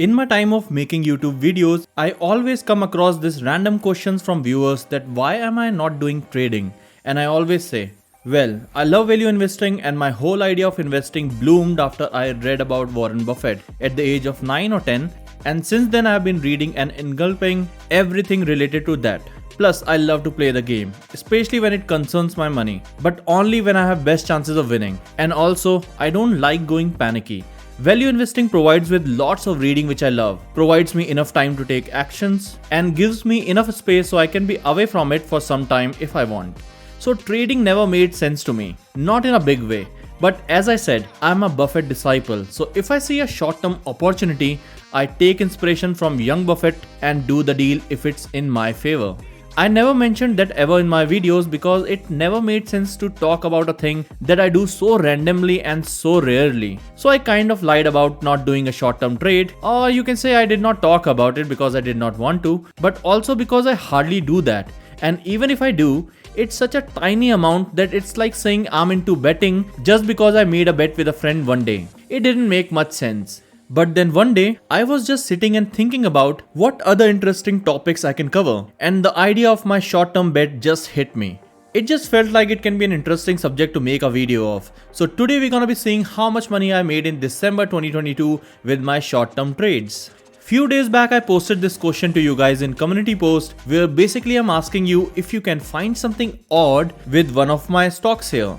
In my time of making YouTube videos, I always come across this random questions from viewers that why am I not doing trading? And I always say, well, I love value investing and my whole idea of investing bloomed after I read about Warren Buffett at the age of 9 or 10, and since then I have been reading and engulfing everything related to that. Plus, I love to play the game, especially when it concerns my money, but only when I have best chances of winning. And also, I don't like going panicky. Value investing provides with lots of reading which I love, provides me enough time to take actions, and gives me enough space so I can be away from it for some time if I want. So trading never made sense to me, not in a big way. But as I said, I'm a Buffett disciple, so if I see a short-term opportunity, I take inspiration from young Buffett and do the deal if it's in my favor. I never mentioned that ever in my videos because it never made sense to talk about a thing that I do so randomly and so rarely. So I kind of lied about not doing a short-term trade, or you can say I did not talk about it because I did not want to, but also because I hardly do that. And even if I do, it's such a tiny amount that it's like saying I'm into betting just because I made a bet with a friend one day. It didn't make much sense. But then one day, I was just sitting and thinking about what other interesting topics I can cover, and the idea of my short-term bet just hit me. It just felt like it can be an interesting subject to make a video of. So today we're gonna be seeing how much money I made in December 2022 with my short-term trades. Few days back I posted this question to you guys in community post where basically I'm asking you if you can find something odd with one of my stocks here.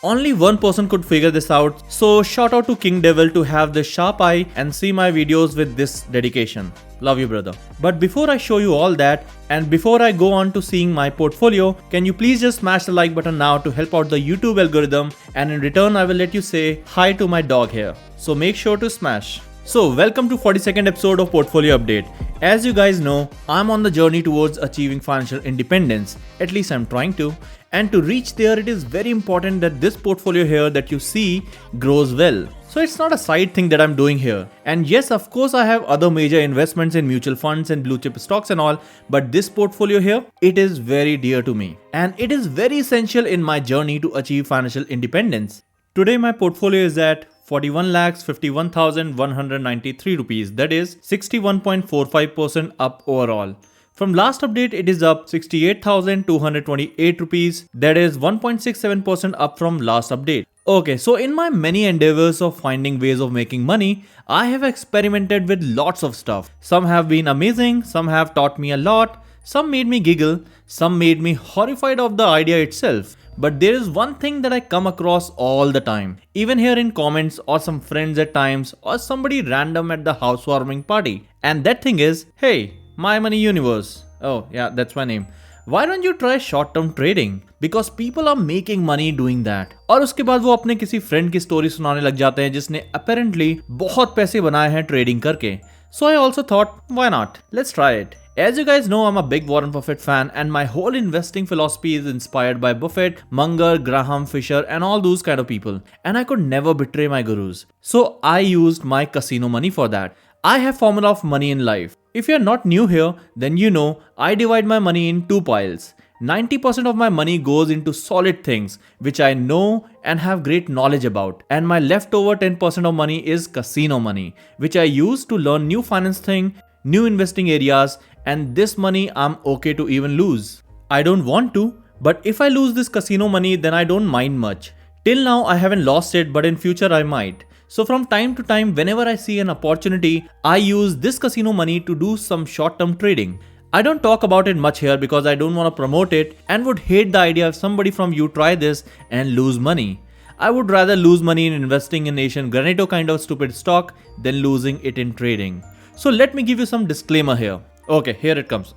Only one person could figure this out, so shout out to King Devil to have the sharp eye and see my videos with this dedication. Love you, brother. But before I show you all that, and before I go on to seeing my portfolio, can you please just smash the like button now to help out the YouTube algorithm, and in return I will let you say hi to my dog here. So make sure to smash. So welcome to 42nd episode of Portfolio Update. As you guys know, I'm on the journey towards achieving financial independence, at least I'm trying to. And to reach there, it is very important that this portfolio here that you see grows well. So it's not a side thing that I'm doing here. And yes, of course I have other major investments in mutual funds and blue chip stocks and all, but this portfolio here, it is very dear to me. And it is very essential in my journey to achieve financial independence. Today my portfolio is at 41,51,193 rupees, that is 61.45% up overall. From last update, it is up 68,228 rupees, that is 1.67% up from last update. Okay, so in my many endeavors of finding ways of making money, I have experimented with lots of stuff. Some have been amazing, some have taught me a lot, some made me giggle, some made me horrified of the idea itself. But there is one thing that I come across all the time, even here in comments or some friends at times or somebody random at the housewarming party. And that thing is, hey, My Money Universe. Oh yeah, that's my name. Why don't you try short-term trading? Because people are making money doing that. और उसके बाद वो अपने किसी friend की story सुनाने लग जाते हैं जिसने apparently बहुत पैसे बनाए हैं trading करके. So I also thought, why not? Let's try it. As you guys know, I'm a big Warren Buffett fan and my whole investing philosophy is inspired by Buffett, Munger, Graham, Fisher and all those kind of people. And I could never betray my gurus. So I used my casino money for that. I have formula of money in life. If you're not new here, then you know I divide my money in two piles. 90% of my money goes into solid things which I know and have great knowledge about, and my leftover 10% of money is casino money which I use to learn new finance thing, new investing areas, and this money I'm okay to even lose. I don't want to, but if I lose this casino money then I don't mind much. Till now I haven't lost it, but in future I might. So from time to time, whenever I see an opportunity, I use this casino money to do some short-term trading. I don't talk about it much here because I don't want to promote it and would hate the idea if somebody from you try this and lose money. I would rather lose money in investing in Asian Granito kind of stupid stock than losing it in trading. So let me give you some disclaimer here. Okay, here it comes.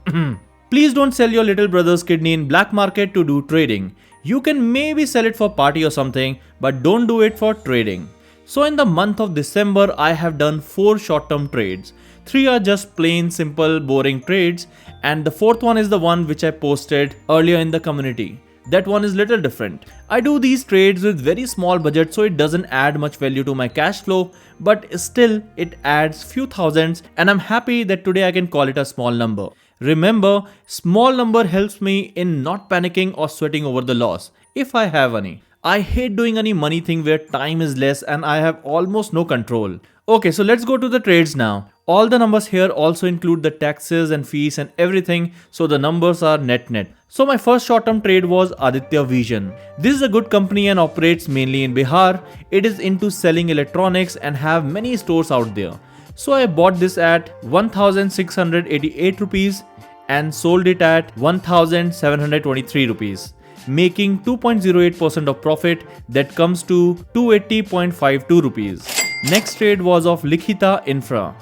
Please don't sell your little brother's kidney in black market to do trading. You can maybe sell it for party or something, but don't do it for trading. So in the month of December, I have done 4 short-term trades. 3 are just plain, simple, boring trades, and the 4th one is the one which I posted earlier in the community. That one is little different. I do these trades with very small budget, so it doesn't add much value to my cash flow, but still it adds few thousands, and I'm happy that today I can call it a small number. Remember, small number helps me in not panicking or sweating over the loss, if I have any. I hate doing any money thing where time is less and I have almost no control. Okay, so let's go to the trades now. All the numbers here also include the taxes and fees and everything, so the numbers are net. So my first short-term trade was Aditya Vision. This is a good company and operates mainly in Bihar. It is into selling electronics and have many stores out there. So I bought this at 1688 rupees and sold it at 1723 rupees, making 2.08% of profit. That comes to 280.52 rupees. Next trade was of Likhita Infra.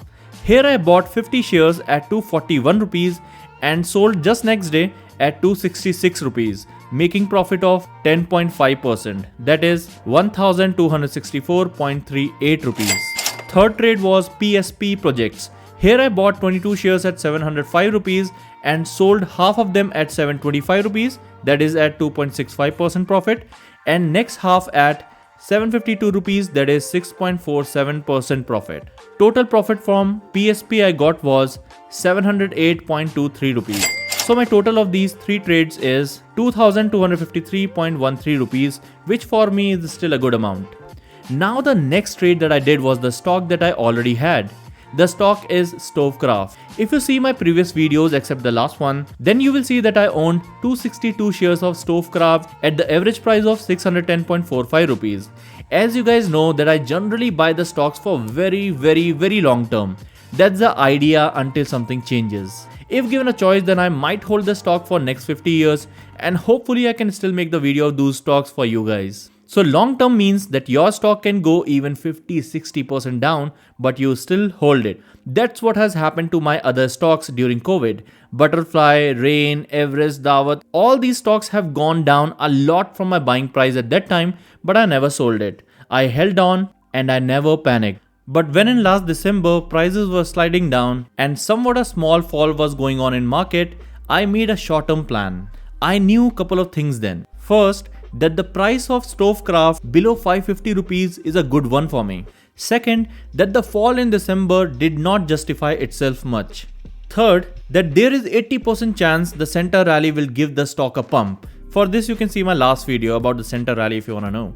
Here I bought 50 shares at 241 rupees and sold just next day at 266 rupees, making profit of 10.5%, that is 1264.38 rupees. Third trade was PSP Projects. Here I bought 22 shares at 705 rupees and sold half of them at 725 rupees, that is at 2.65% profit, and next half at 752 rupees, that is 6.47% profit. Total profit from PSP I got was 708.23 rupees. So my total of these three trades is 2253.13 rupees, which for me is still a good amount. Now the next trade that I did was the stock that I already had. The stock is Stovecraft. If you see my previous videos except the last one, then you will see that I owned 262 shares of Stovecraft at the average price of 610.45 rupees. As you guys know that I generally buy the stocks for very long term. That's the idea until something changes. If given a choice, then I might hold the stock for next 50 years and hopefully I can still make the video of those stocks for you guys. So long term means that your stock can go even 50-60% down, but you still hold it. That's what has happened to my other stocks during COVID. Butterfly, Rain, Everest, Dawat, all these stocks have gone down a lot from my buying price at that time, but I never sold it. I held on and I never panicked. But when in last December prices were sliding down and somewhat a small fall was going on in market, I made a short-term plan. I knew a couple of things then. First, that the price of Stovecraft below 550 rupees is a good one for me. Second, that the fall in December did not justify itself much. Third, that there is 80% chance the center rally will give the stock a pump. For this you can see my last video about the center rally if you wanna know.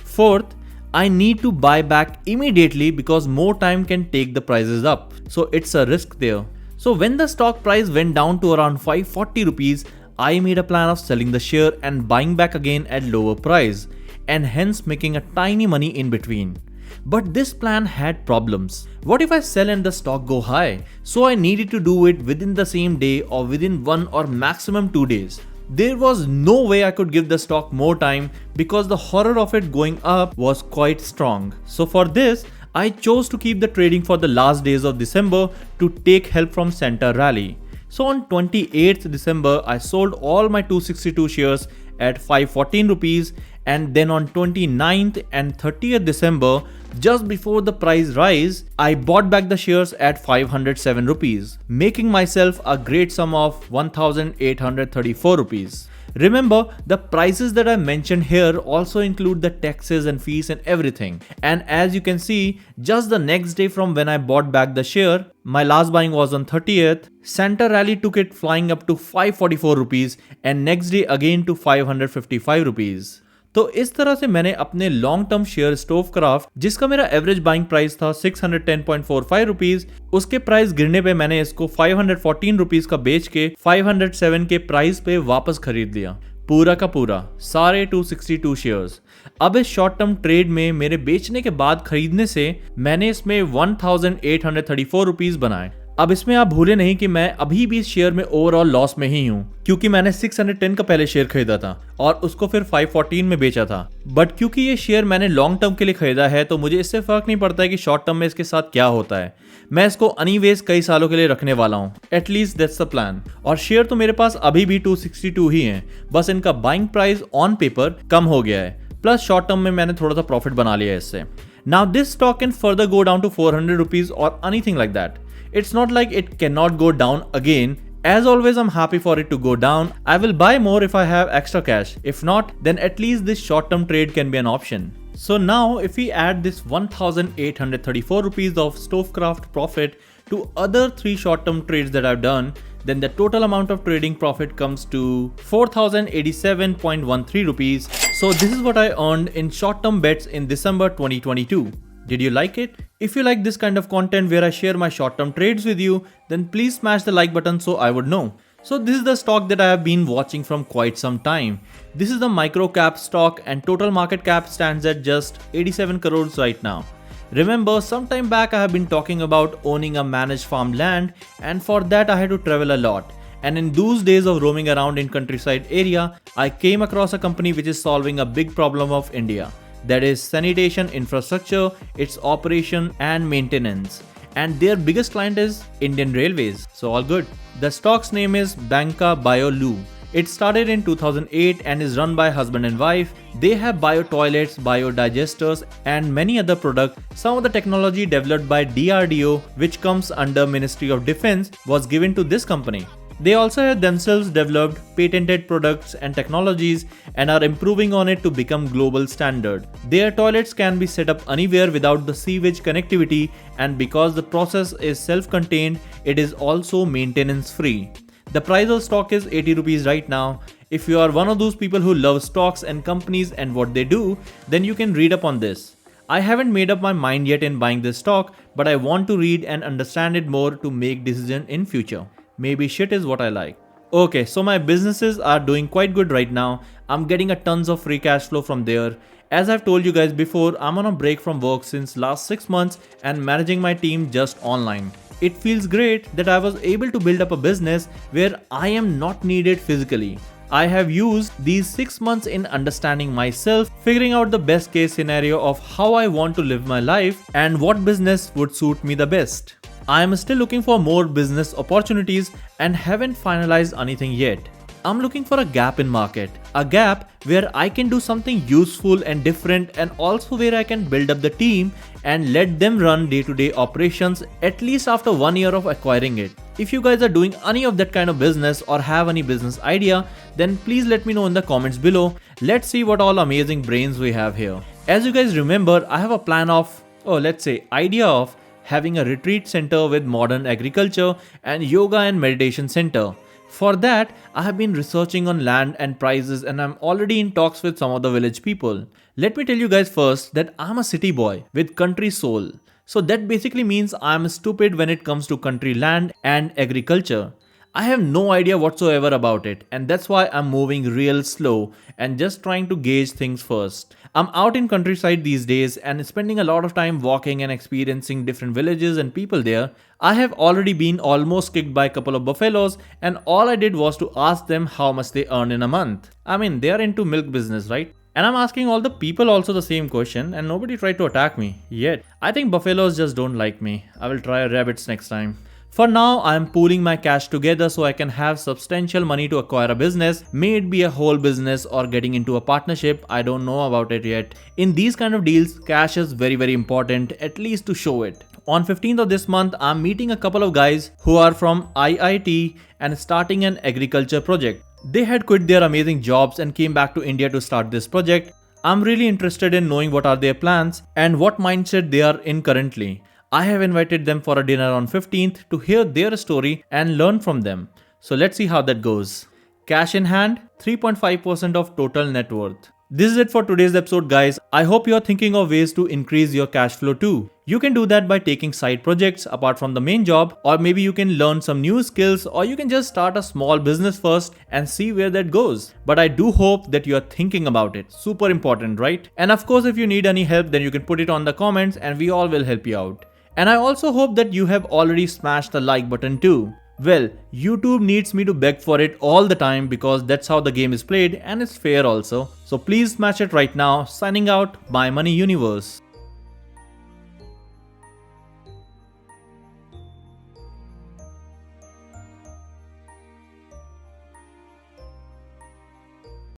Fourth, I need to buy back immediately because more time can take the prices up. So it's a risk there. So when the stock price went down to around 540 rupees, I made a plan of selling the share and buying back again at lower price, and hence making a tiny money in between. But this plan had problems. What if I sell and the stock go high? So I needed to do it within the same day or within 1 or maximum 2 days. There was no way I could give the stock more time because the horror of it going up was quite strong. So for this, I chose to keep the trading for the last days of December to take help from center rally. So on 28th December, I sold all my 262 shares at 514 rupees, and then on 29th and 30th December, just before the price rise, I bought back the shares at 507 rupees, making myself a great sum of 1834 rupees. Remember, the prices that I mentioned here also include the taxes and fees and everything. And as you can see, just the next day from when I bought back the share, my last buying was on 30th, Center Rally took it flying up to 544 rupees and next day again to 555 rupees. तो इस तरह से मैंने अपने long term share Stovekraft, जिसका मेरा average buying price था 610.45 rupees, उसके प्राइस गिरने पे मैंने इसको 514 रुपीज का बेच के 507 के प्राइस पे वापस खरीद लिया, पूरा का पूरा सारे 262 शेयर्स। अब इस शॉर्ट टर्म ट्रेड में मेरे बेचने के बाद खरीदने से मैंने इसमें 1834 रुपीज बनाए। अब इसमें आप भूले नहीं कि मैं अभी भी इस शेयर में ओवरऑल लॉस में ही हूँ, क्योंकि मैंने 610 का पहले शेयर खरीदा था और उसको फिर 514 में बेचा था। बट क्योंकि ये शेयर मैंने लॉन्ग टर्म के लिए खरीदा है, तो मुझे इससे फर्क नहीं पड़ता है कि शॉर्ट टर्म में इसके साथ क्या होता है। मैं इसको एनीवेज कई सालों के लिए रखने वाला हूँ, एटलीस्ट दैट्स द प्लान। और शेयर तो मेरे पास अभी भी 262 ही हैं, बस इनका बाइंग प्राइस ऑन पेपर कम हो गया है, प्लस शॉर्ट टर्म में मैंने थोड़ा सा प्रॉफिट बना लिया है इससे। Now this stock can further go down to 400 rupees और anything like that. It's not like it cannot go down again. As always, I'm happy for it to go down. I will buy more if I have extra cash. If not, then at least this short-term trade can be an option. So now, if we add this 1834 rupees of Stovecraft profit to other 3 short-term trades that I've done, then the total amount of trading profit comes to 4087.13 rupees. So this is what I earned in short-term bets in December 2022. Did you like it? If you like this kind of content where I share my short-term trades with you, then please smash the like button so I would know. So this is the stock that I have been watching from quite some time. This is the micro cap stock and total market cap stands at just 87 crores right now. Remember, some time back I have been talking about owning a managed farmland, and for that I had to travel a lot. And in those days of roaming around in countryside area, I came across a company which is solving a big problem of India. That is sanitation infrastructure, its operation and maintenance. And their biggest client is Indian Railways. So all good. The stock's name is Banka Biolu. It started in 2008 and is run by husband and wife. They have bio toilets, bio digesters and many other products. Some of the technology developed by DRDO, which comes under Ministry of Defense, was given to this company. They also have themselves developed patented products and technologies and are improving on it to become global standard. Their toilets can be set up anywhere without the sewage connectivity, and because the process is self-contained, it is also maintenance free. The price of stock is 80 rupees right now. If you are one of those people who love stocks and companies and what they do, then you can read up on this. I haven't made up my mind yet in buying this stock, but I want to read and understand it more to make decision in future. Maybe shit is what I like. Okay, so my businesses are doing quite good right now. I'm getting a tons of free cash flow from there. As I've told you guys before, I'm on a break from work since last 6 months and managing my team just online. It feels great that I was able to build up a business where I am not needed physically. I have used these 6 months in understanding myself, figuring out the best case scenario of how I want to live my life and what business would suit me the best. I am still looking for more business opportunities and haven't finalized anything yet. I'm looking for a gap in market, a gap where I can do something useful and different, and also where I can build up the team and let them run day-to-day operations at least after 1 year of acquiring it. If you guys are doing any of that kind of business or have any business idea, then please let me know in the comments below. Let's see what all amazing brains we have here. As you guys remember, I have a plan of, idea of having a retreat center with modern agriculture and yoga and meditation center. For that, I have been researching on land and prices, and I'm already in talks with some of the village people. Let me tell you guys first that I'm a city boy with country soul. So that basically means I'm stupid when it comes to country land and agriculture. I have no idea whatsoever about it, and that's why I'm moving real slow and just trying to gauge things first. I'm out in countryside these days and spending a lot of time walking and experiencing different villages and people there. I have already been almost kicked by a couple of buffaloes, and all I did was to ask them how much they earn in a month. I mean, they are into milk business, right? And I'm asking all the people also the same question, and nobody tried to attack me yet. I think buffaloes just don't like me. I will try rabbits next time. For now, I am pooling my cash together so I can have substantial money to acquire a business, may it be a whole business or getting into a partnership. I don't know about it yet. In these kind of deals, cash is very important, at least to show it. On 15th of this month, I'm meeting a couple of guys who are from IIT and starting an agriculture project. They had quit their amazing jobs and came back to India to start this project. I'm really interested in knowing what are their plans and what mindset they are in currently. I have invited them for a dinner on 15th to hear their story and learn from them. So let's see how that goes. Cash in hand, 3.5% of total net worth. This is it for today's episode, guys. I hope you are thinking of ways to increase your cash flow too. You can do that by taking side projects apart from the main job, or maybe you can learn some new skills, or you can just start a small business first and see where that goes. But I do hope that you are thinking about it. Super important, right? And of course, if you need any help, then you can put it on the comments and we all will help you out. And I also hope that you have already smashed the like button too. Well, YouTube needs me to beg for it all the time because that's how the game is played and it's fair also. So please smash it right now. Signing out, My Money Universe.